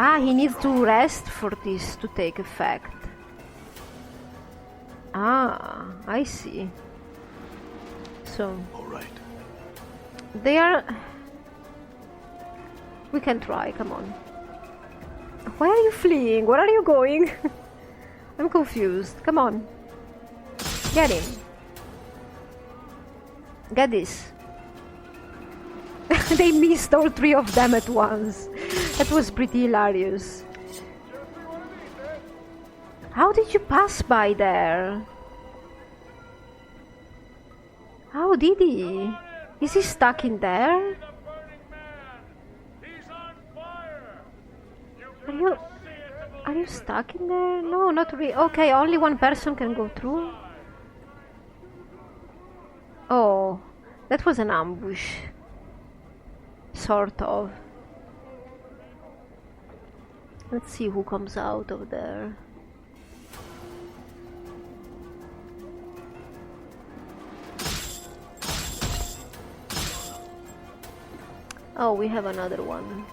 Ah, he needs to rest for this to take effect. Ah, I see. So... Alright. They are... We can try, come on. Why are you fleeing? Where are you going? I'm confused. Come on. Get him. Get this. They missed all three of them at once. That was pretty hilarious. How did you pass by there? How did he? Is he stuck in there? Are you stuck in there? No, not really. Okay, only one person can go through. Oh, that was an ambush. Sort of. Let's see who comes out of there. Oh, we have another one.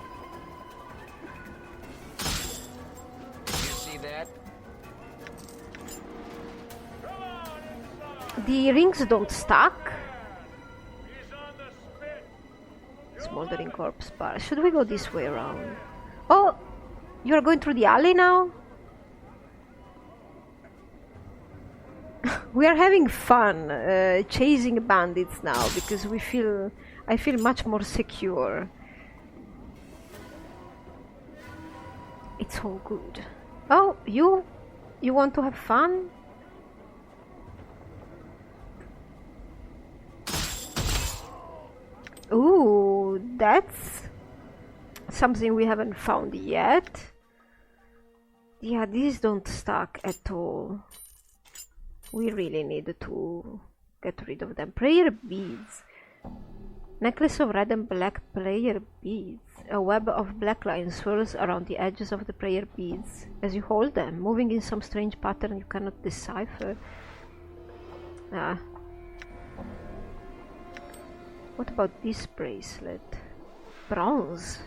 The rings don't stack. Smoldering corpse bar. Should we go this way around? Oh, you're going through the alley now? We are having fun chasing bandits now because I feel much more secure. It's all good. Oh, you want to have fun? Ooh, that's something we haven't found yet. Yeah, these don't stack at all. We really need to get rid of them. Prayer beads. Necklace of red and black prayer beads. A web of black lines swirls around the edges of the prayer beads as you hold them, moving in some strange pattern you cannot decipher. Ah. What about this bracelet? Bronze.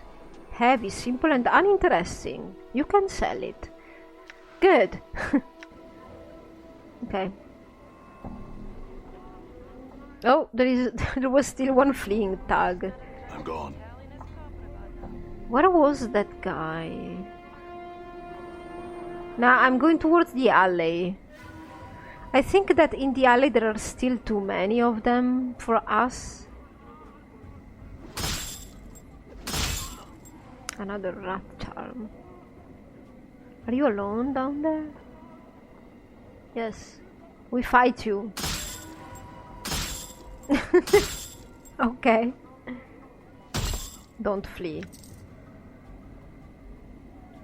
Heavy, simple and uninteresting. You can sell it. Good. Okay. Oh, there was still one fleeing tag. I'm gone. Where was that guy? Now I'm going towards the alley. I think that in the alley there are still too many of them for us. Another rat charm. Are you alone down there? Yes. We fight you. Okay. Don't flee.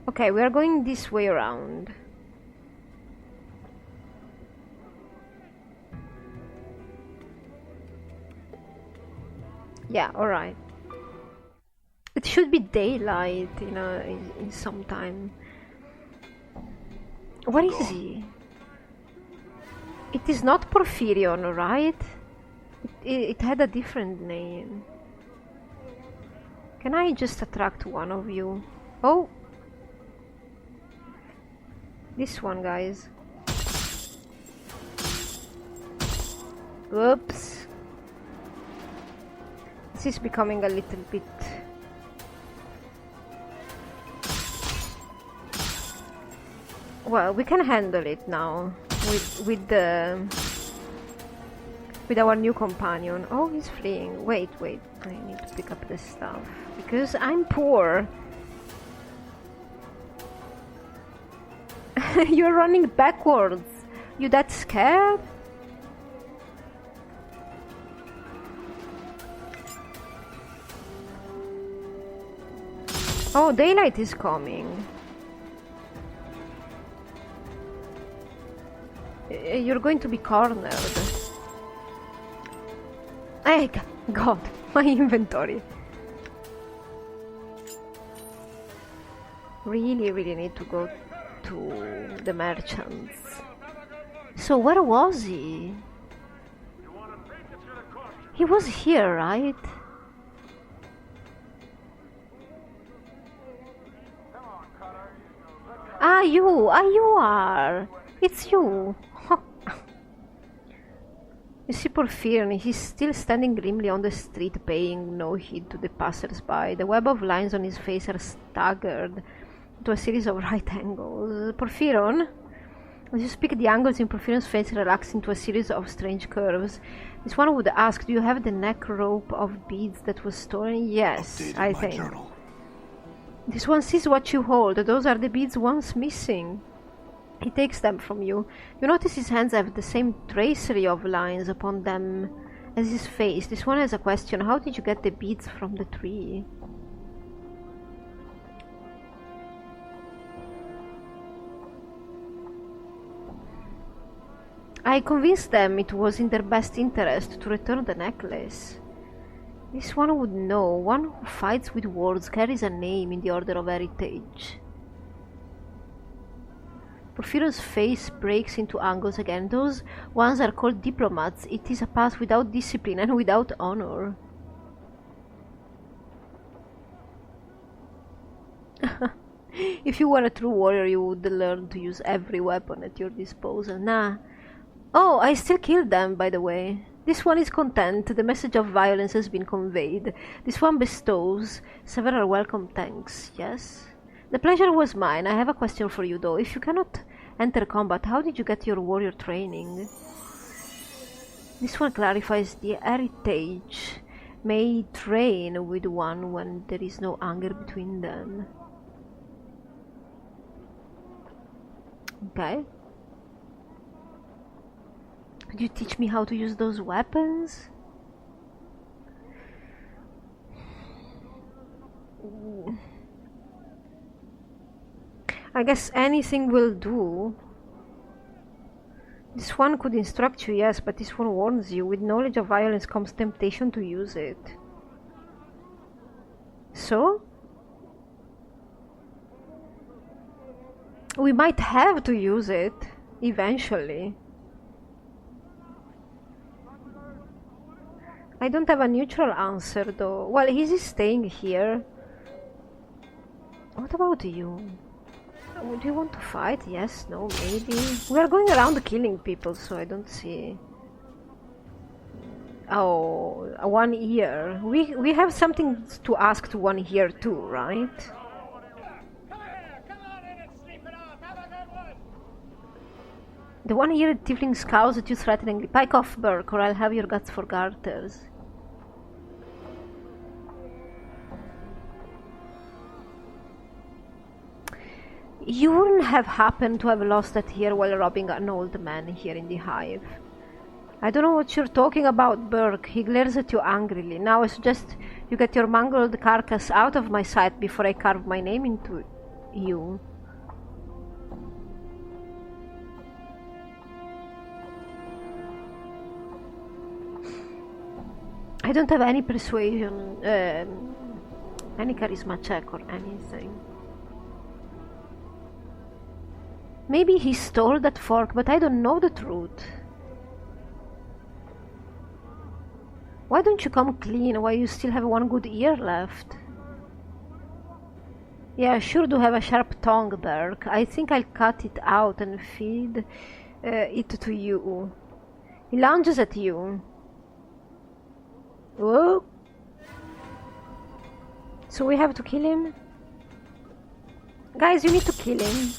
Okay, we are going this way around. Yeah, alright. It should be daylight, you know, in some time. Where is he? It is not Porphyrion, right? It had a different name. Can I just attract one of you? Oh! This one, guys. Whoops. This is becoming a little bit... Well, we can handle it now with our new companion. Oh, he's fleeing. Wait. I need to pick up this stuff because I'm poor. You're running backwards. You that scared? Oh, daylight is coming. You're going to be cornered. Hey, God, my inventory. Really need to go to the merchants. So where was he? He was here, right? You are! It's you! You see Porphyrion, he's still standing grimly on the street, paying no heed to the passers-by. The web of lines on his face are staggered into a series of right angles. Porphyrion? As you speak, the angles in Porphyrion's face relax into a series of strange curves. This one would ask, do you have the neck rope of beads that was stolen? Yes, Updated I my think. journal. This one sees what you hold. Those are the beads once missing. He takes them from you. You notice his hands have the same tracery of lines upon them as his face. This one has a question. How did you get the beads from the tree? I convinced them it was in their best interest to return the necklace. This one would know. One who fights with words carries a name in the order of heritage. Porphyrion's face breaks into angles again. Those ones are called diplomats. It is a path without discipline and without honor. If you were a true warrior, you would learn to use every weapon at your disposal. Nah. Oh, I still killed them, by the way. This one is content. The message of violence has been conveyed. This one bestows several welcome thanks. Yes? The pleasure was mine. I have a question for you, though. If you cannot enter combat, how did you get your warrior training? This one clarifies the heritage may train with one when there is no anger between them. Okay. Could you teach me how to use those weapons? I guess anything will do. This one could instruct you, yes, but this one warns you. With knowledge of violence comes temptation to use it. So? We might have to use it, eventually. I don't have a neutral answer, though. Well, he's staying here. What about you? Do you want to fight? Yes, no, maybe. We are going around killing people, so I don't see... Oh, 1 year. We have something to ask to 1 year too, right? The 1 year tiefling scowls at you threateningly. Pike off, Burke, or I'll have your guts for garters. You wouldn't have happened to have lost that year while robbing an old man here in the hive. I don't know what you're talking about, Burke. He glares at you angrily. Now I suggest you get your mangled carcass out of my sight before I carve my name into you. I don't have any persuasion, any charisma check or anything. Maybe he stole that fork, but I don't know the truth. Why don't you come clean while you still have 1 good ear left? Yeah, I sure do have a sharp tongue, Burke. I think I'll cut it out and feed it to you. He lunges at you. Whoa! So we have to kill him? Guys, you need to kill him.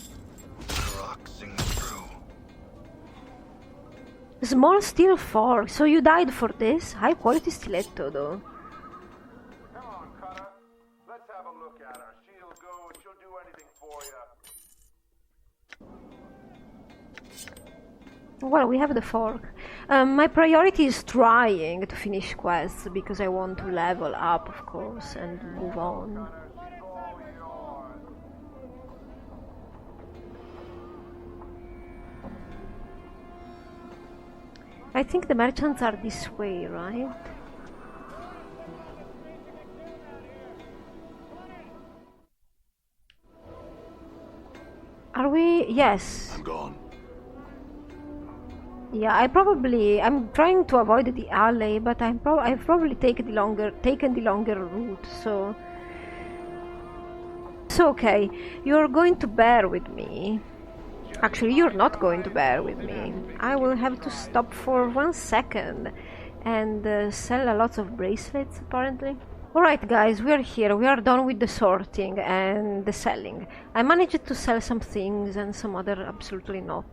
Small steel fork, so you died for this? High quality stiletto though. Come on, Cutter. Let's have a look at her. She'll go and she'll do anything for you. Well, we have the fork. My priority is trying to finish quests because I want to level up, of course, and move on. I think the merchants are this way, right? Are we? Yes. I'm gone. Yeah, I'm trying to avoid the alley, but I've probably taken the longer route, so It's okay. You're going to bear with me. Actually, you're not going to bear with me. I will have to stop for 1 second and sell a lot of bracelets, apparently. Alright guys, we are here. We are done with the sorting and the selling. I managed to sell some things and some other absolutely not.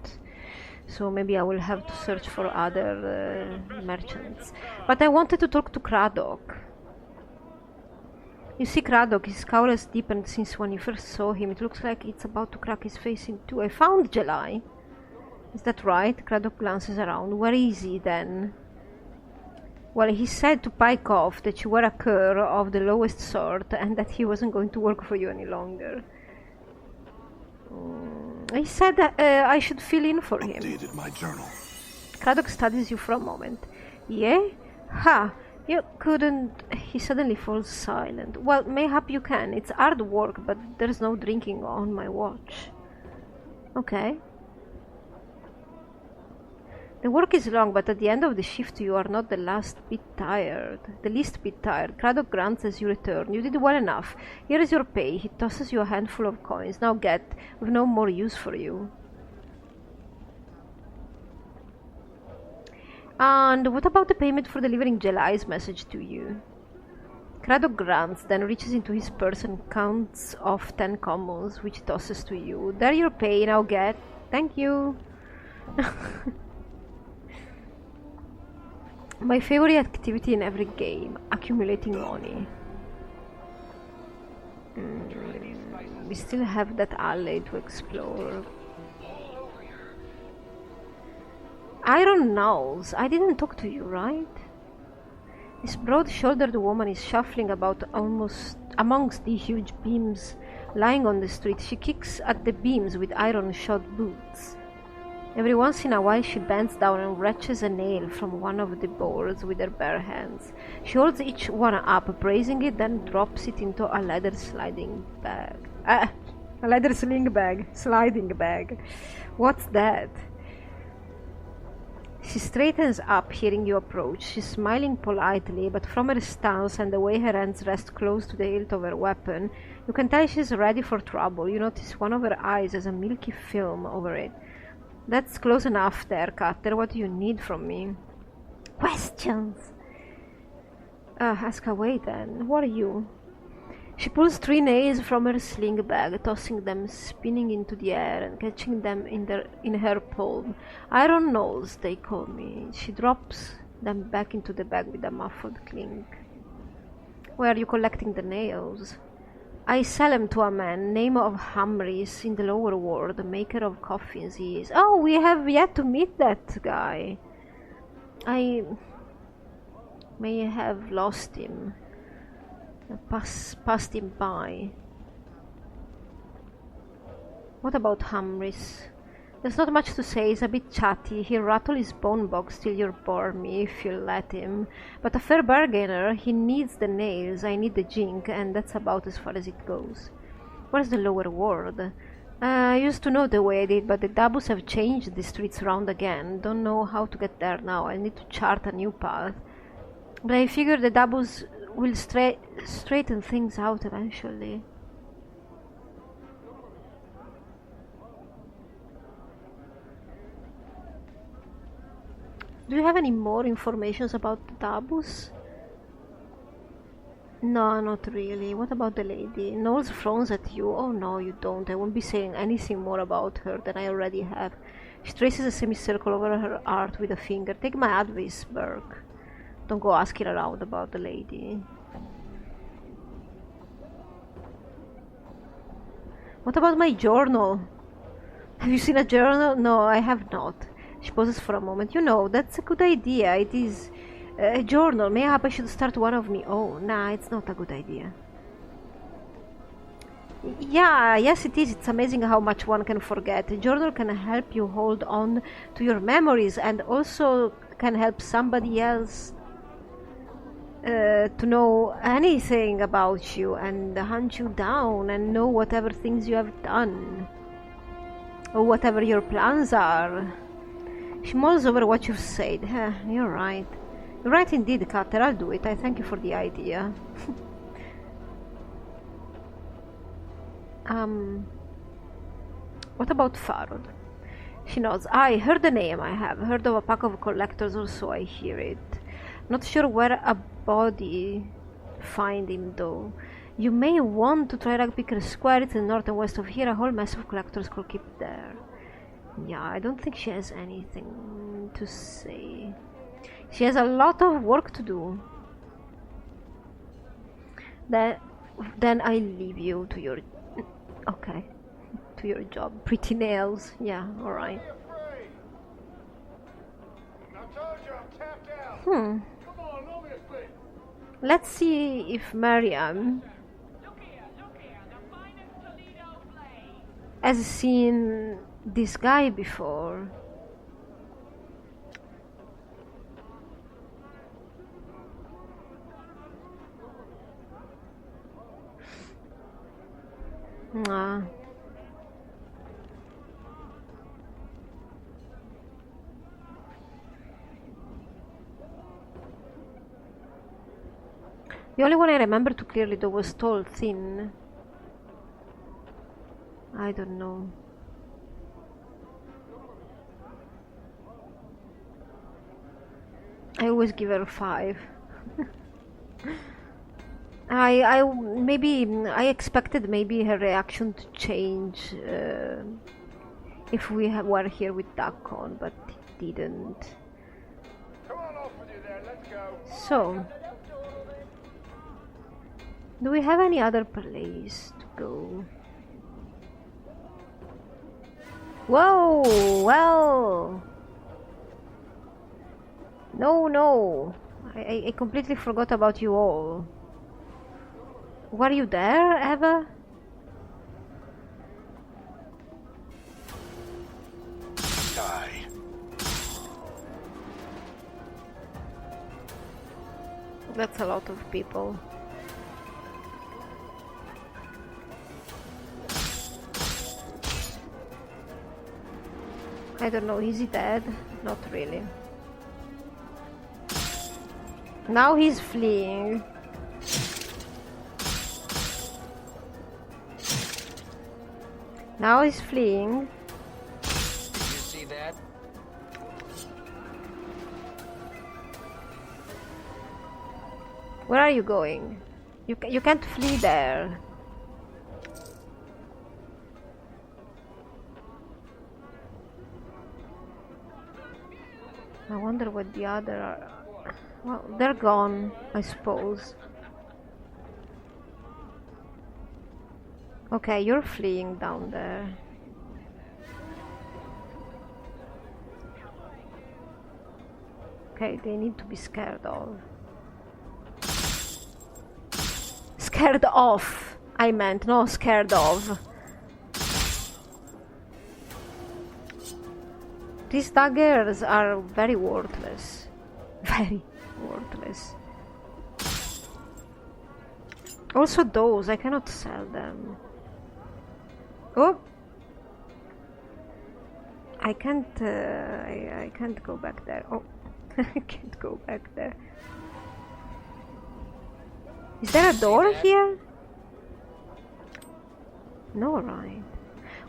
So maybe I will have to search for other merchants. But I wanted to talk to Craddock. You see, Craddock, his scowl has deepened since when you first saw him. It looks like it's about to crack his face in two. I found Jelai. Is that right? Craddock glances around. Where is he then? Well, he said to pike off that you were a cur of the lowest sort and that he wasn't going to work for you any longer. He said that I should fill in for him. Updated my journal. Craddock studies you for a moment. Yeah? Ha! You couldn't... He suddenly falls silent. Well, mayhap you can. It's hard work, but there's no drinking on my watch. Okay. The work is long, but at the end of the shift you are not the least bit tired. Craddock grunts as you return. You did well enough. Here is your pay. He tosses you a handful of coins. Now get. We've no more use for you. And what about the payment for delivering Jelai's message to you? Craddock grunts, then reaches into his purse and counts off 10 commons, which he tosses to you. There your pay. Now get. Thank you. My favorite activity in every game, accumulating money. We still have that alley to explore. Iron Nose, I didn't talk to you, right? This broad-shouldered woman is shuffling about almost amongst the huge beams lying on the street. She kicks at the beams with iron-shod boots. Every once in a while she bends down and wrenches a nail from one of the boards with her bare hands. She holds each one up, praising it, then drops it into a leather sliding bag. A leather sliding bag. What's that? She straightens up, hearing you approach. She's smiling politely, but from her stance and the way her hands rest close to the hilt of her weapon, you can tell she's ready for trouble. You notice one of her eyes has a milky film over it. That's close enough there, Cutter. What do you need from me? Questions! Ask away then. Who are you? She pulls 3 nails from her sling bag, tossing them, spinning into the air and catching them in her palm. Iron Nose, they call me. She drops them back into the bag with a muffled clink. Why are you collecting the nails? I sell them to a man, name of Hamris, in the lower world, maker of coffins he is. Oh, we have yet to meet that guy. I may have lost him. Passed him by. What about Hamris? There's not much to say. He's a bit chatty. He'll rattle his bone box till you bore me if you'll let him. But a fair bargainer. He needs the nails, I need the jink, and that's about as far as it goes. Where's the lower world? I used to know the way I did, but the Dabus have changed the streets around again. Don't know how to get there now. I need to chart a new path. But I figure the Dabus will straighten things out eventually. Do you have any more information about the Dabus? No, not really. What about the lady? Knowles frowns at you. Oh no, you don't. I won't be saying anything more about her than I already have. She traces a semicircle over her heart with a finger. Take my advice, Burke. Don't go asking around about the lady. What about my journal? Have you seen a journal? No, I have not. She pauses for a moment. You know, that's a good idea. It is a journal. Mayhap I should start one of my own. Nah, it's not a good idea. Yeah, yes it is. It's amazing how much one can forget. A journal can help you hold on to your memories and also can help somebody else to know anything about you and hunt you down and know whatever things you have done or whatever your plans are. She mulls over what you've said. You're right. You're right indeed, Cutter. I'll do it. I thank you for the idea. What about Farod? She nods. I heard the name. I have heard of a pack of collectors or so. I hear it. Not sure where a body find him though. You may want to try Rugpicker Square. It's in north and west of here. A whole mess of collectors could keep there. Yeah, I don't think she has anything to say. She has a lot of work to do. Then I leave you to your... Okay. To your job. Pretty nails. Yeah, alright. Let's see if Mariam has seen this guy before. Nah. The only one I remember too clearly though was tall, thin. I don't know. I always give her 5. I expected maybe her reaction to change if we were here with Duck on, but it didn't. Come on off with you then, let's go. So, do we have any other place to go? Whoa, well. No. I completely forgot about you all. Were you there ever? Die. That's a lot of people. I don't know, is he dead? Not really. Now he's fleeing. Now he's fleeing. Did you see that? Where are you going? You can't flee there. I wonder what the other are. Well, they're gone, I suppose. Okay, you're fleeing down there. Okay, they need to be scared of. Scared of! I meant, no scared of. These daggers are very worthless. Very worthless. Also those, I cannot sell them. Oh! I can't go back there. Oh, I can't go back there. Is there a door here? No, right.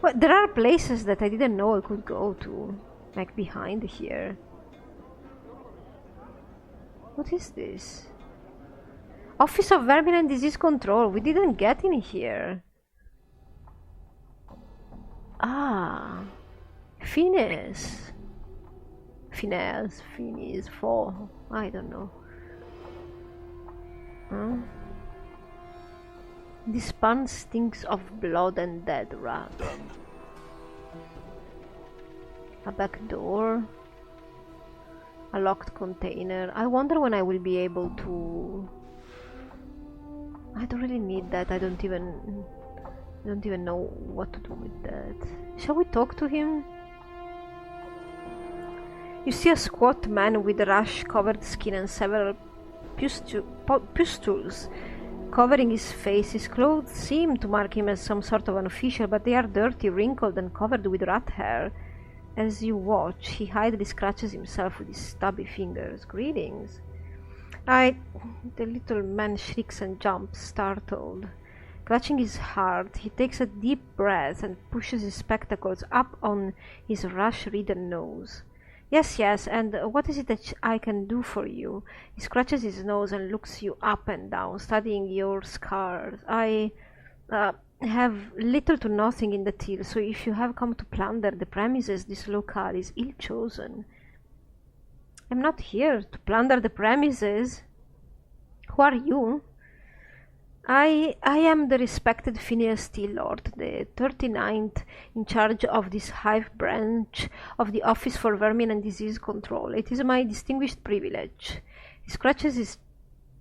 Well, there are places that I didn't know I could go to. Like behind here. What is this? Office of Vermin and Disease Control. We didn't get in here. Ah. Finis. 4. I don't know. Huh? This pan stinks of blood and dead rat. A back door. A locked container. I wonder when I will be able to... I don't really need that. I don't even know what to do with that. Shall we talk to him? You see a squat man with rash-covered skin and several pustules covering his face. His clothes seem to mark him as some sort of an official, but they are dirty, wrinkled, and covered with rat hair. As you watch, he idly scratches himself with his stubby fingers. Greetings. The little man shrieks and jumps, startled. Clutching his heart, he takes a deep breath and pushes his spectacles up on his rush-ridden nose. Yes, and what is it that I can do for you? He scratches his nose and looks you up and down, studying your scars. I have little to nothing in the till, so if you have come to plunder the premises, this locale is ill-chosen. I'm not here to plunder the premises. Who are you? I am the respected Phineas T. Lord, the 39th in charge of this hive branch of the Office for Vermin and Disease Control. It is my distinguished privilege. He scratches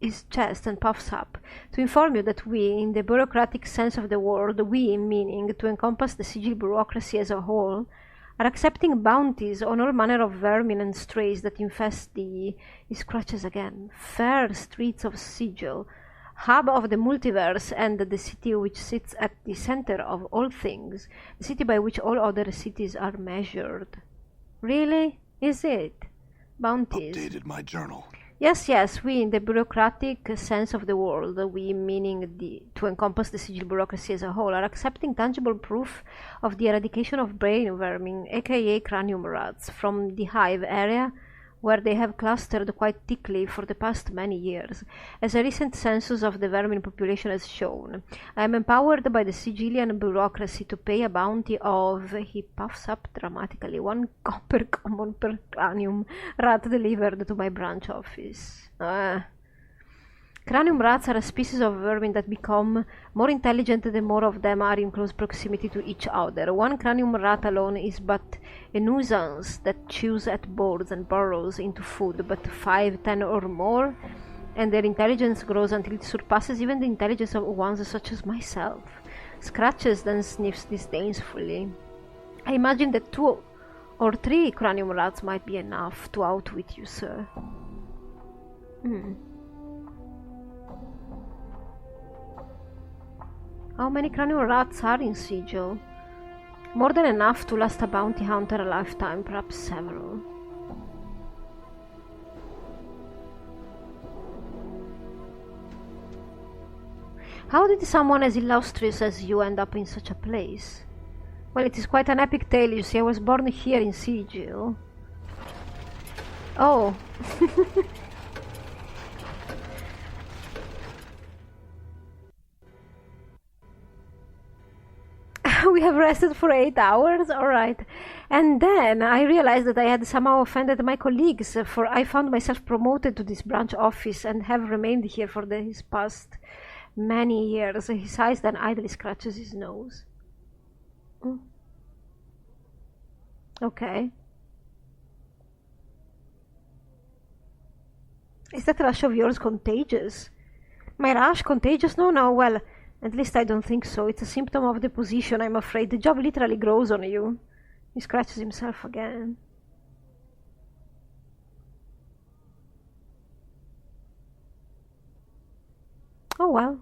his chest and puffs up to inform you that we, in the bureaucratic sense of the word, we meaning to encompass the sigil bureaucracy as a whole, are accepting bounties on all manner of vermin and strays that infest the, he scratches again, fair streets of Sigil, hub of the multiverse and the city which sits at the center of all things, the city by which all other cities are measured. Really? Is it? Bounties. Updated my journal. Yes, we in the bureaucratic sense of the word, we meaning to encompass the sigil bureaucracy as a whole, are accepting tangible proof of the eradication of brain vermin, aka cranium rats, from the hive area where they have clustered quite thickly for the past many years, as a recent census of the vermin population has shown. I am empowered by the Sigilian bureaucracy to pay a bounty of, he puffs up dramatically, 1 copper common per cranium rat delivered to my branch office. Cranium rats are a species of vermin that become more intelligent the more of them are in close proximity to each other. 1 cranium rat alone is but a nuisance that chews at boards and burrows into food, but 5, 10 or more, and their intelligence grows until it surpasses even the intelligence of ones such as myself. Scratches, then sniffs disdainfully. I imagine that 2 or 3 cranium rats might be enough to outwit you, sir. How many cranium rats are in Sigil? More than enough to last a bounty hunter a lifetime, perhaps several. How did someone as illustrious as you end up in such a place? Well, it is quite an epic tale, you see. I was born here in Sigil. Oh. We have rested for 8 hours, alright. And then I realized that I had somehow offended my colleagues, for I found myself promoted to this branch office and have remained here for his past many years. He sighs, then idly scratches his nose. Okay. Is that rush of yours contagious? My rush contagious? No, well, at least I don't think so. It's a symptom of the position, I'm afraid. The job literally grows on you. He scratches himself again. Oh well.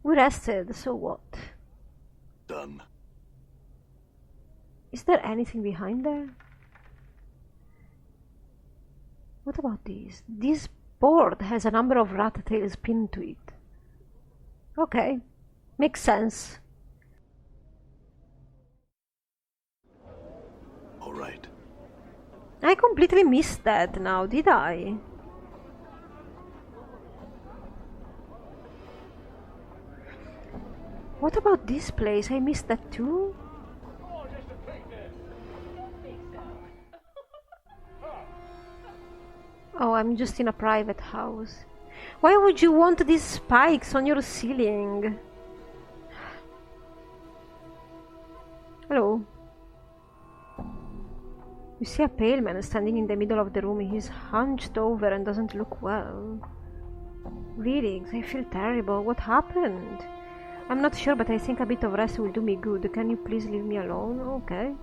We rested, so what? Done. Is there anything behind there? What about this? This board has a number of rat tails pinned to it. Okay, makes sense. All right. I completely missed that now, did I? What about this place? I missed that too? Oh, I'm just in a private house. Why would you want these spikes on your ceiling? Hello. You see a pale man standing in the middle of the room. He's hunched over and doesn't look well. Really, I feel terrible. What happened? I'm not sure, but I think a bit of rest will do me good. Can you please leave me alone? Okay.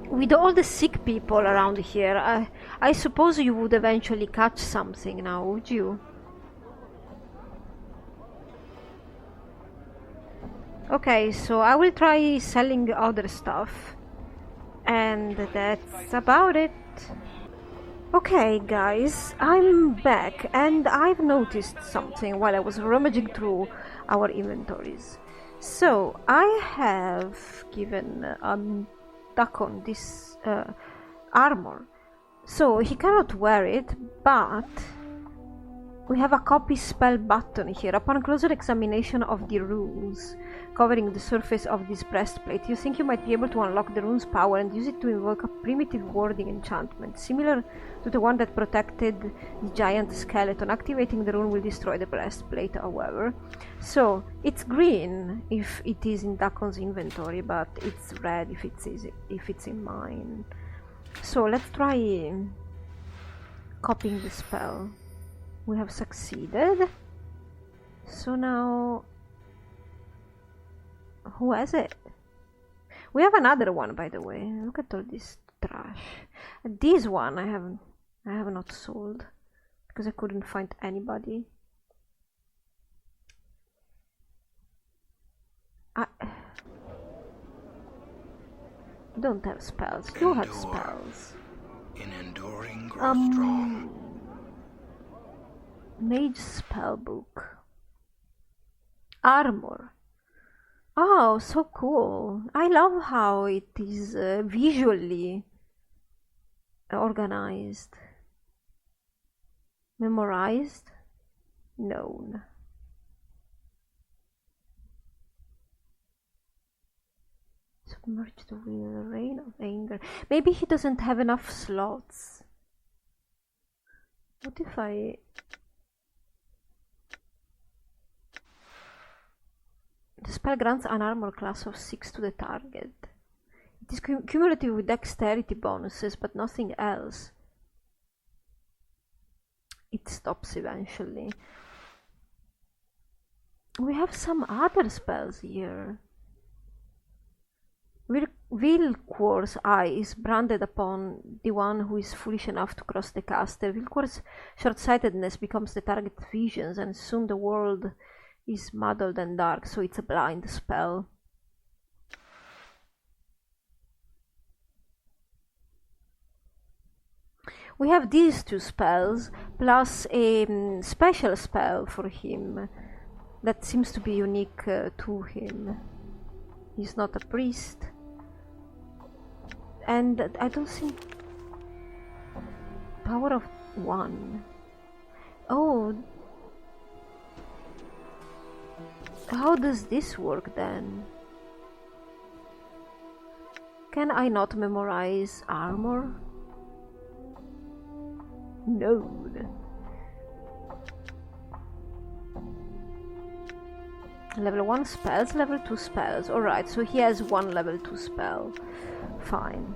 With all the sick people around here, I suppose you would eventually catch something now, would you? Okay, so I will try selling other stuff. And that's about it. Okay guys, I'm back and I've noticed something while I was rummaging through our inventories. So I have given Dakon this armor, so he cannot wear it, but we have a copy spell button here. Upon closer examination of the runes covering the surface of this breastplate, you think you might be able to unlock the rune's power and use it to invoke a primitive warding enchantment, similar to the one that protected the giant skeleton. Activating the rune will destroy the breastplate, however. So, it's green if it is in Dakon's inventory, but it's red if it's in mine. So, let's try copying the spell. We have succeeded. So now, who has it? We have another one, by the way. Look at all this trash. This one I have not sold because I couldn't find anybody. I don't have spells. You have spells. In enduring, grow strong. Mage spellbook. Armor. Oh, so cool. I love how it is visually organized. Memorized. Known. Submerge the wheel, rain of anger. Maybe he doesn't have enough slots. What if I... The spell grants an armor class of 6 to the target. It is cumulative with dexterity bonuses, but nothing else. It stops eventually. We have some other spells here. Vilquor's eye is branded upon the one who is foolish enough to cross the caster. Vilquor's short-sightedness becomes the target's visions, and soon the world is muddled and dark, so it's a blind spell. We have these two spells, plus a special spell for him that seems to be unique to him. He's not a priest. And I don't see... Power of 1. Oh... How does this work then? Can I not memorize armor? No. Level 1 spells, level 2 spells. Alright, so he has one level 2 spell. Fine.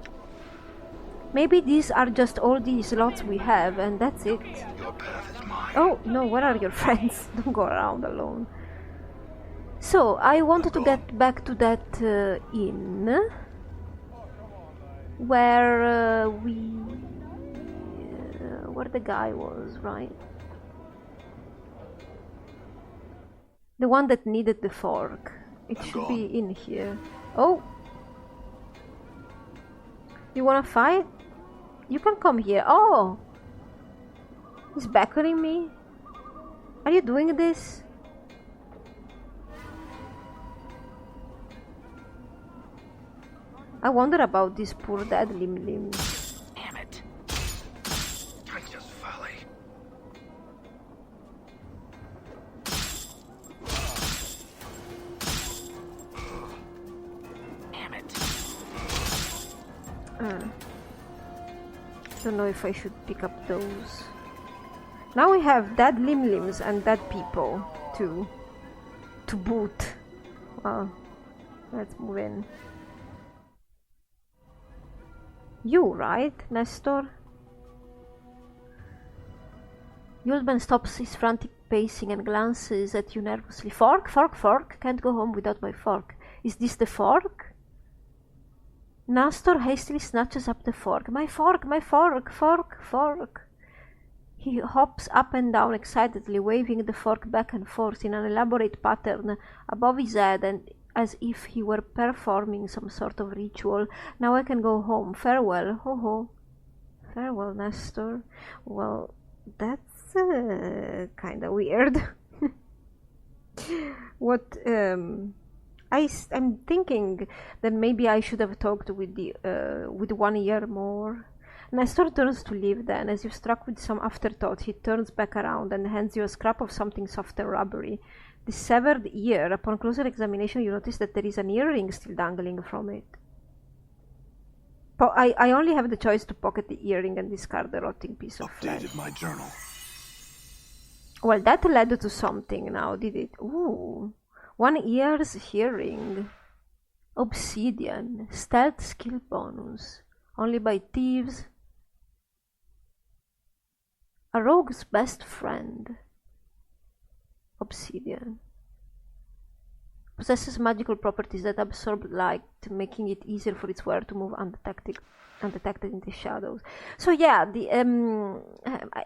Maybe these are just all the slots we have and that's it. Your path is mine. Oh, no, where are your friends? Don't go around alone. So, I wanted to get back to that inn where where the guy was, right? The one that needed the fork. It should be in here. Oh! You wanna fight? You can come here. Oh! He's beckoning me? Are you doing this? I wonder about this poor dead Lim. Damn it. I just folly. Damn it. Don't know if I should pick up those. Now we have dead limbs and dead people to boot. Well, let's move in. You, right, Nestor? Yulban stops his frantic pacing and glances at you nervously. Fork, fork, fork. Can't go home without my fork. Is this the fork? Nestor hastily snatches up the fork. My fork, fork, fork. He hops up and down excitedly, waving the fork back and forth in an elaborate pattern above his head and as if he were performing some sort of ritual. Now I can go home. Farewell. Ho ho. Farewell, Nestor. Well, that's kinda weird. What I'm thinking that maybe I should have talked with the with 1 year more. Nestor turns to leave then. As if struck with some afterthought, he turns back around and hands you a scrap of something soft and rubbery. The severed ear. Upon closer examination, you notice that there is an earring still dangling from it. I only have the choice to pocket the earring and discard the rotting piece of flesh. Updated my journal. Well, that led to something now, did it? Ooh. 1 year's hearing. Obsidian. Stealth skill bonus. Only by thieves. A rogue's best friend. Obsidian. Possesses magical properties that absorb light, making it easier for its wearer to move undetected in the shadows. So yeah, the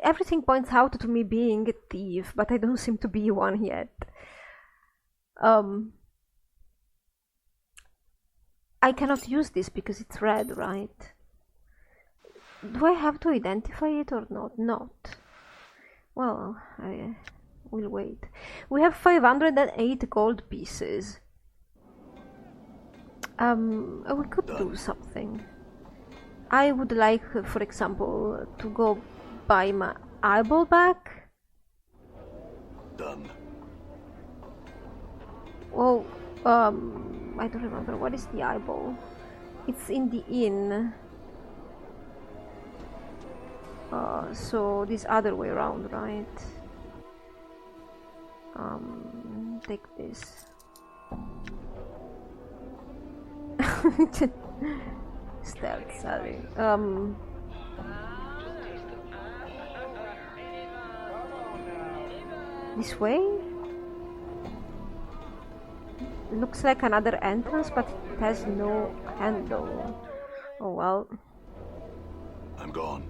everything points out to me being a thief, but I don't seem to be one yet. I cannot use this because it's red, right? Do I have to identify it or not? Not. Well, I will wait. We have 508 gold pieces. We could do something. I would like, for example, to go buy my eyeball back. Done. Oh, I don't remember. What is the eyeball? It's in the inn. So this other way around, right? Take this. Stealth, sorry. This way? Looks like another entrance, but it has no handle. Oh well. I'm gone.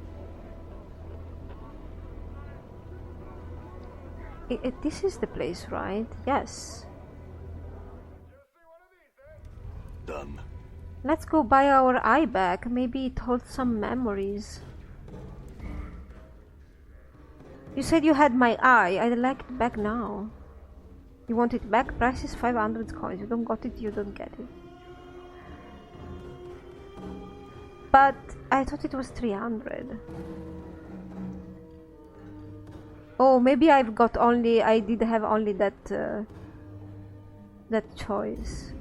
This is the place, right? Yes. Done. Let's go buy our eye back. Maybe it holds some memories. You said you had my eye. I'd like it back now. You want it back? Price is 500 coins. You don't got it, you don't get it. But I thought it was 300. Oh, maybe I've got only... I did have only that... that choice.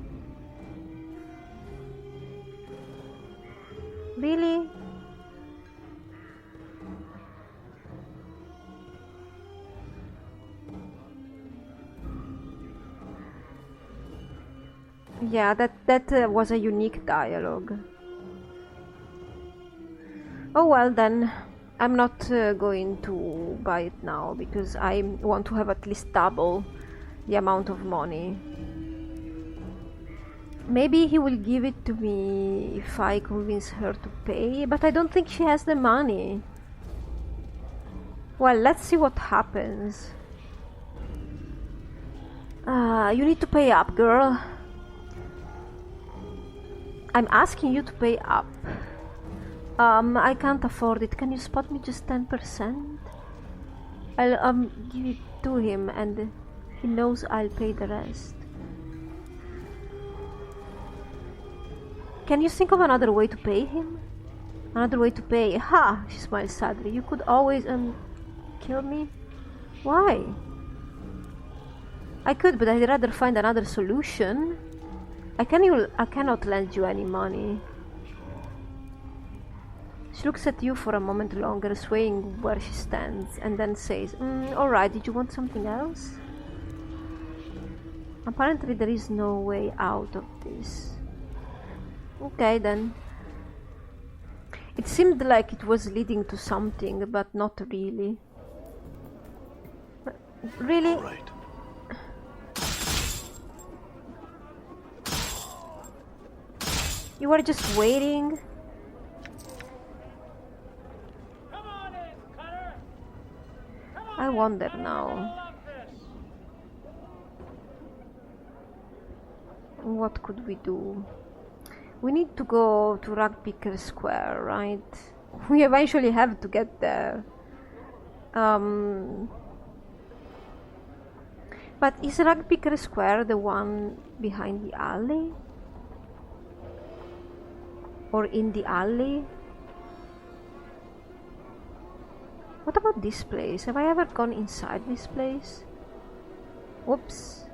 Really? Yeah, that was a unique dialogue. Oh well then, I'm not going to buy it now because I want to have at least double the amount of money. Maybe he will give it to me if I convince her to pay, but I don't think she has the money. Well, let's see what happens. You need to pay up, girl. I'm asking you to pay up. I can't afford it. Can you spot me just 10%? I'll give it to him and he knows I'll pay the rest. Can you think of another way to pay him? Another way to pay? Ha! She smiles sadly. You could always kill me? Why? I could, but I'd rather find another solution. I cannot lend you any money. She looks at you for a moment longer, swaying where she stands, and then says, alright, did you want something else? Apparently there is no way out of this. Okay then. It seemed like it was leading to something, but not really. Really? All right. You were just waiting? Come on in, Cutter. I wonder now. What could we do? We need to go to Rugpicker Square, right? We eventually have to get there. But is Rugby Square the one behind the alley? Or in the alley? What about this place? Have I ever gone inside this place? Whoops.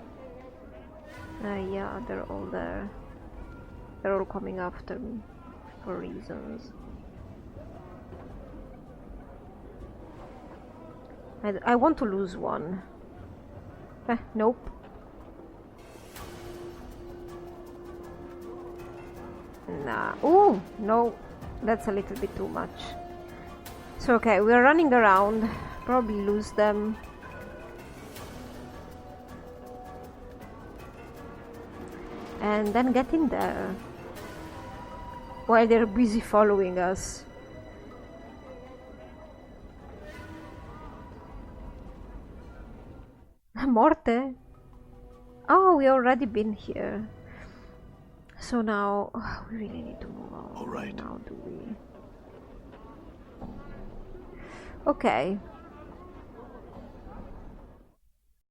Yeah, they're all there. They're all coming after me for reasons. I want to lose one. Nope. Nah. Ooh, no. That's a little bit too much. So okay, we're running around. Probably lose them. And then get in there. While they're busy following us. Morte? Oh, we already been here. So now we really need to move on. All right. Now do we? Okay.